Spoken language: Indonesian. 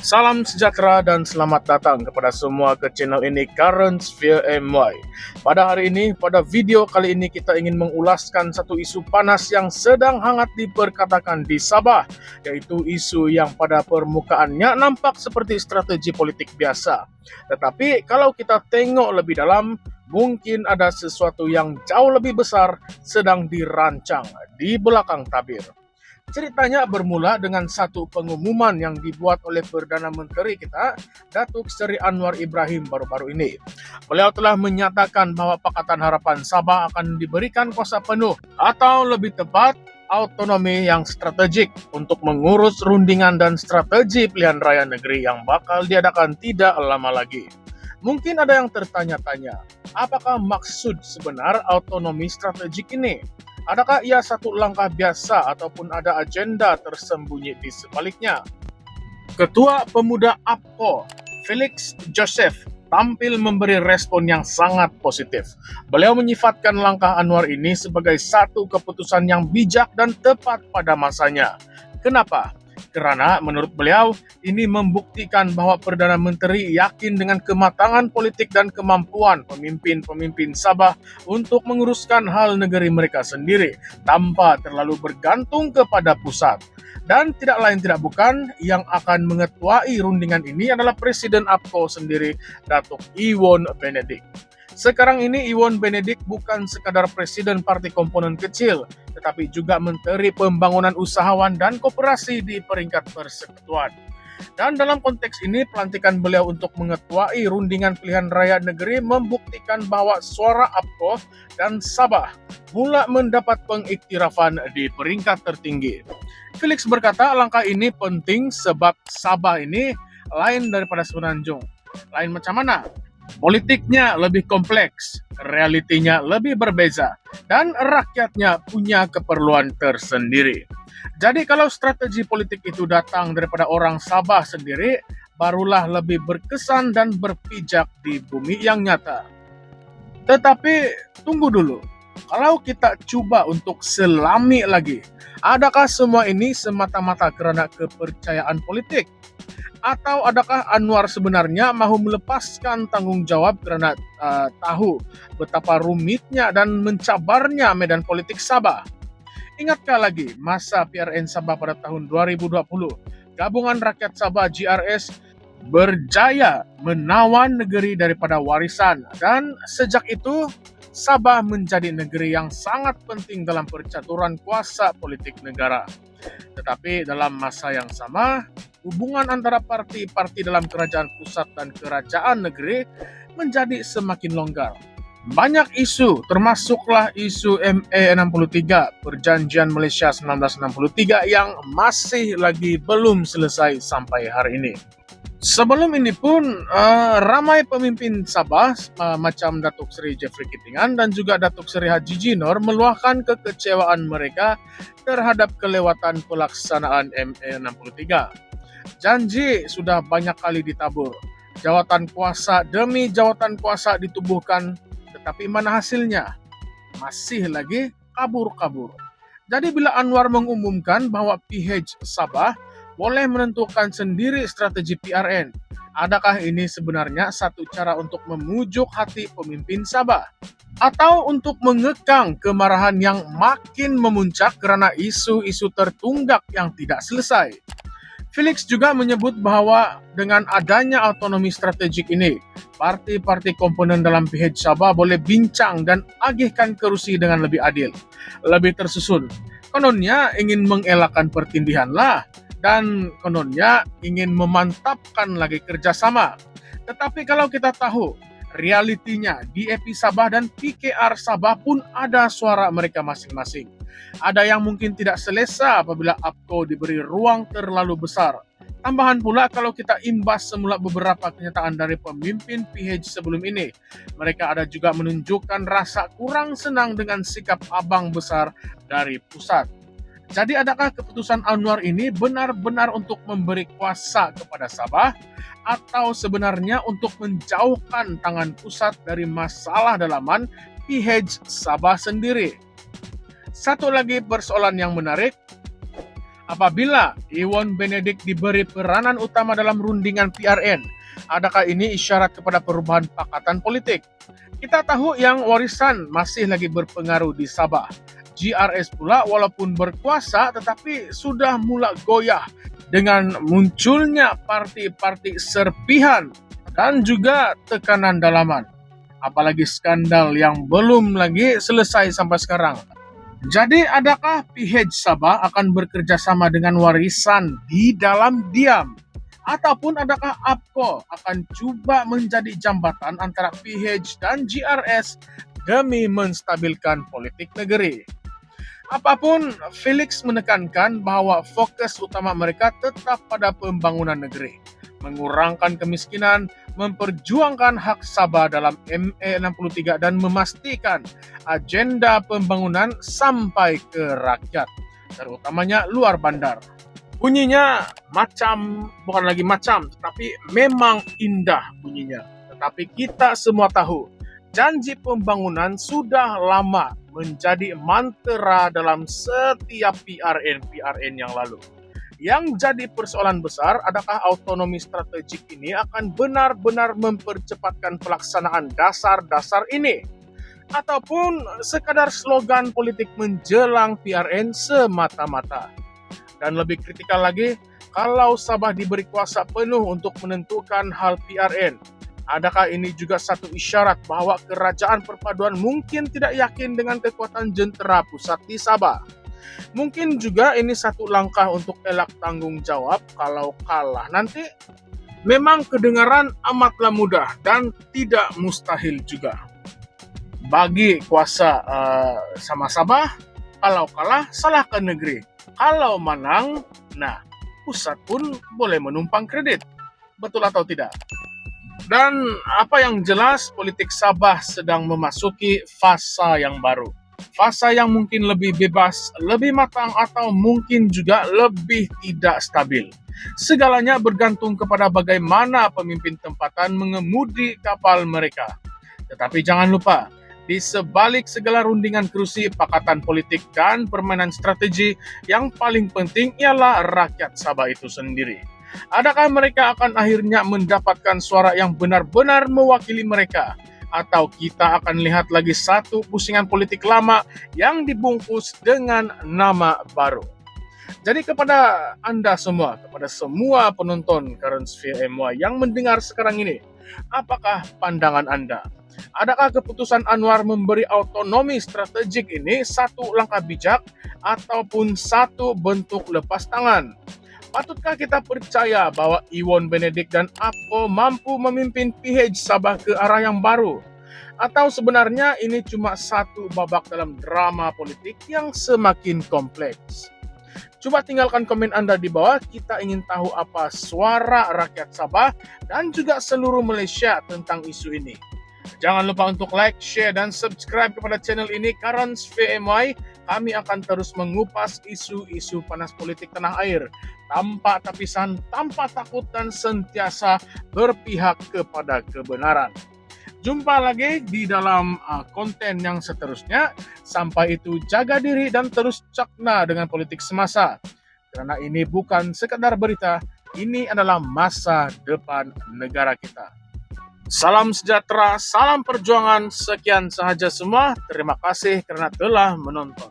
Salam sejahtera dan selamat datang kepada semua ke channel ini Current Sphere MY. Pada hari ini, pada video kali ini kita ingin mengulaskan satu isu panas yang sedang hangat diperkatakan di Sabah, yaitu isu yang pada permukaannya nampak seperti strategi politik biasa. Tetapi kalau kita tengok lebih dalam, mungkin ada sesuatu yang jauh lebih besar sedang dirancang di belakang tabir. Ceritanya bermula dengan satu pengumuman yang dibuat oleh Perdana Menteri kita, Datuk Seri Anwar Ibrahim baru-baru ini. Beliau telah menyatakan bahwa Pakatan Harapan Sabah akan diberikan kuasa penuh atau lebih tepat autonomi yang strategik untuk mengurus rundingan dan strategi pilihan raya negeri yang bakal diadakan tidak lama lagi. Mungkin ada yang tertanya-tanya, apakah maksud sebenar autonomi strategik ini? Adakah ia satu langkah biasa ataupun ada agenda tersembunyi di sebaliknya? Ketua Pemuda APCO, Felix Joseph, tampil memberi respon yang sangat positif. Beliau menyifatkan langkah Anwar ini sebagai satu keputusan yang bijak dan tepat pada masanya. Kenapa? Karena menurut beliau, ini membuktikan bahwa Perdana Menteri yakin dengan kematangan politik dan kemampuan pemimpin-pemimpin Sabah untuk menguruskan hal negeri mereka sendiri tanpa terlalu bergantung kepada pusat. Dan tidak lain tidak bukan, yang akan mengetuai rundingan ini adalah Presiden APCO sendiri, Datuk Iwan Benedik. Sekarang ini Iwan Benedik bukan sekadar presiden partai komponen kecil, tetapi juga Menteri Pembangunan Usahawan dan Koperasi di peringkat persekutuan. Dan dalam konteks ini, pelantikan beliau untuk mengetuai rundingan pilihan raya negeri membuktikan bahwa suara APCO dan Sabah mula mendapat pengiktirafan di peringkat tertinggi. Felix berkata langkah ini penting sebab Sabah ini lain daripada Semenanjung. Lain macam mana? Politiknya lebih kompleks, realitinya lebih berbeza, dan rakyatnya punya keperluan tersendiri. Jadi kalau strategi politik itu datang daripada orang Sabah sendiri, barulah lebih berkesan dan berpijak di bumi yang nyata. Tetapi tunggu dulu, kalau kita coba untuk selami lagi, adakah semua ini semata-mata karena kepercayaan politik? Atau adakah Anwar sebenarnya mahu melepaskan tanggung jawab karena tahu betapa rumitnya dan mencabarnya medan politik Sabah? Ingatkah lagi masa PRN Sabah pada tahun 2020? Gabungan Rakyat Sabah GRS berjaya menawan negeri daripada warisan, dan sejak itu Sabah menjadi negeri yang sangat penting dalam percaturan kuasa politik negara. Tetapi dalam masa yang sama, hubungan antara parti-parti dalam kerajaan pusat dan kerajaan negeri menjadi semakin longgar. Banyak isu, termasuklah isu ME63, Perjanjian Malaysia 1963 yang masih lagi belum selesai sampai hari ini. Sebelum ini pun ramai pemimpin Sabah macam Datuk Seri Jeffrey Kitingan dan juga Datuk Seri Haji Jinor meluahkan kekecewaan mereka terhadap kelewatan pelaksanaan ME63. Janji sudah banyak kali ditabur, jawatan kuasa demi jawatan kuasa ditubuhkan, tetapi mana hasilnya? Masih lagi kabur-kabur. Jadi bila Anwar mengumumkan bahwa PH Sabah boleh menentukan sendiri strategi PRN, adakah ini sebenarnya satu cara untuk memujuk hati pemimpin Sabah? Atau untuk mengekang kemarahan yang makin memuncak karena isu-isu tertunggak yang tidak selesai? Felix juga menyebut bahwa dengan adanya autonomi strategik ini, parti-parti komponen dalam PH Sabah boleh bincang dan agihkan kerusi dengan lebih adil, lebih tersusun. Kononnya ingin mengelakkan pertindihan lah, dan kononnya ingin memantapkan lagi kerjasama. Tetapi kalau kita tahu, realitinya di EP Sabah dan PKR Sabah pun ada suara mereka masing-masing. Ada yang mungkin tidak selesa apabila APCO diberi ruang terlalu besar. Tambahan pula kalau kita imbas semula beberapa kenyataan dari pemimpin PH sebelum ini, mereka ada juga menunjukkan rasa kurang senang dengan sikap abang besar dari pusat. Jadi adakah keputusan Anwar ini benar-benar untuk memberi kuasa kepada Sabah atau sebenarnya untuk menjauhkan tangan pusat dari masalah dalaman PH Sabah sendiri? Satu lagi persoalan yang menarik, Apabila Iwan Benedik diberi peranan utama dalam rundingan PRN, adakah ini isyarat kepada perubahan pakatan politik? Kita tahu yang warisan masih lagi berpengaruh di Sabah. GRS pula walaupun berkuasa tetapi sudah mula goyah dengan munculnya parti-parti serpihan dan juga tekanan dalaman. Apalagi skandal yang belum lagi selesai sampai sekarang. Jadi adakah PH Sabah akan bekerja sama dengan warisan di dalam diam? Ataupun adakah APCO akan coba menjadi jambatan antara PH dan GRS demi menstabilkan politik negeri? Apapun, Felix menekankan bahwa fokus utama mereka tetap pada pembangunan negeri, mengurangkan kemiskinan, memperjuangkan hak Sabah dalam ME63 dan memastikan agenda pembangunan sampai ke rakyat, terutamanya luar bandar. Bunyinya bukan lagi macam, tetapi memang indah bunyinya. Tetapi kita semua tahu, janji pembangunan sudah lama menjadi mantra dalam setiap PRN yang lalu. Yang jadi persoalan besar, adakah otonomi strategik ini akan benar-benar mempercepatkan pelaksanaan dasar-dasar ini? Ataupun sekadar slogan politik menjelang PRN semata-mata? Dan lebih kritikal lagi, kalau Sabah diberi kuasa penuh untuk menentukan hal PRN, adakah ini juga satu isyarat bahwa kerajaan perpaduan mungkin tidak yakin dengan kekuatan jentera pusat di Sabah? Mungkin juga ini satu langkah untuk elak tanggung jawab kalau kalah nanti. Memang kedengaran amatlah mudah dan tidak mustahil juga. Bagi kuasa sama Sabah, kalau kalah salahkan negeri. Kalau menang, nah pusat pun boleh menumpang kredit. Betul atau tidak? Dan apa yang jelas, politik Sabah sedang memasuki fasa yang baru. Fasa yang mungkin lebih bebas, lebih matang, atau mungkin juga lebih tidak stabil. Segalanya bergantung kepada bagaimana pemimpin tempatan mengemudi kapal mereka. Tetapi jangan lupa, di sebalik segala rundingan kerusi, pakatan politik, dan permainan strategi, yang paling penting ialah rakyat Sabah itu sendiri. Adakah mereka akan akhirnya mendapatkan suara yang benar-benar mewakili mereka? Atau kita akan lihat lagi satu pusingan politik lama yang dibungkus dengan nama baru? Jadi kepada Anda semua, kepada semua penonton Currents via MY yang mendengar sekarang ini, apakah pandangan Anda? Adakah keputusan Anwar memberi otonomi strategik ini satu langkah bijak ataupun satu bentuk lepas tangan? Patutkah kita percaya bahwa Iwan Benedik dan APCO mampu memimpin PH Sabah ke arah yang baru? Atau sebenarnya ini cuma satu babak dalam drama politik yang semakin kompleks? Coba tinggalkan komen Anda di bawah, kita ingin tahu apa suara rakyat Sabah dan juga seluruh Malaysia tentang isu ini. Jangan lupa untuk like, share, dan subscribe kepada channel ini, Currents VMY. Kami akan terus mengupas isu-isu panas politik tanah air, tanpa tapisan, tanpa takut, dan sentiasa berpihak kepada kebenaran. Jumpa lagi di dalam konten yang seterusnya. Sampai itu jaga diri dan terus cakna dengan politik semasa. Karena ini bukan sekadar berita, ini adalah masa depan negara kita. Salam sejahtera, salam perjuangan, sekian sahaja semua. Terima kasih karena telah menonton.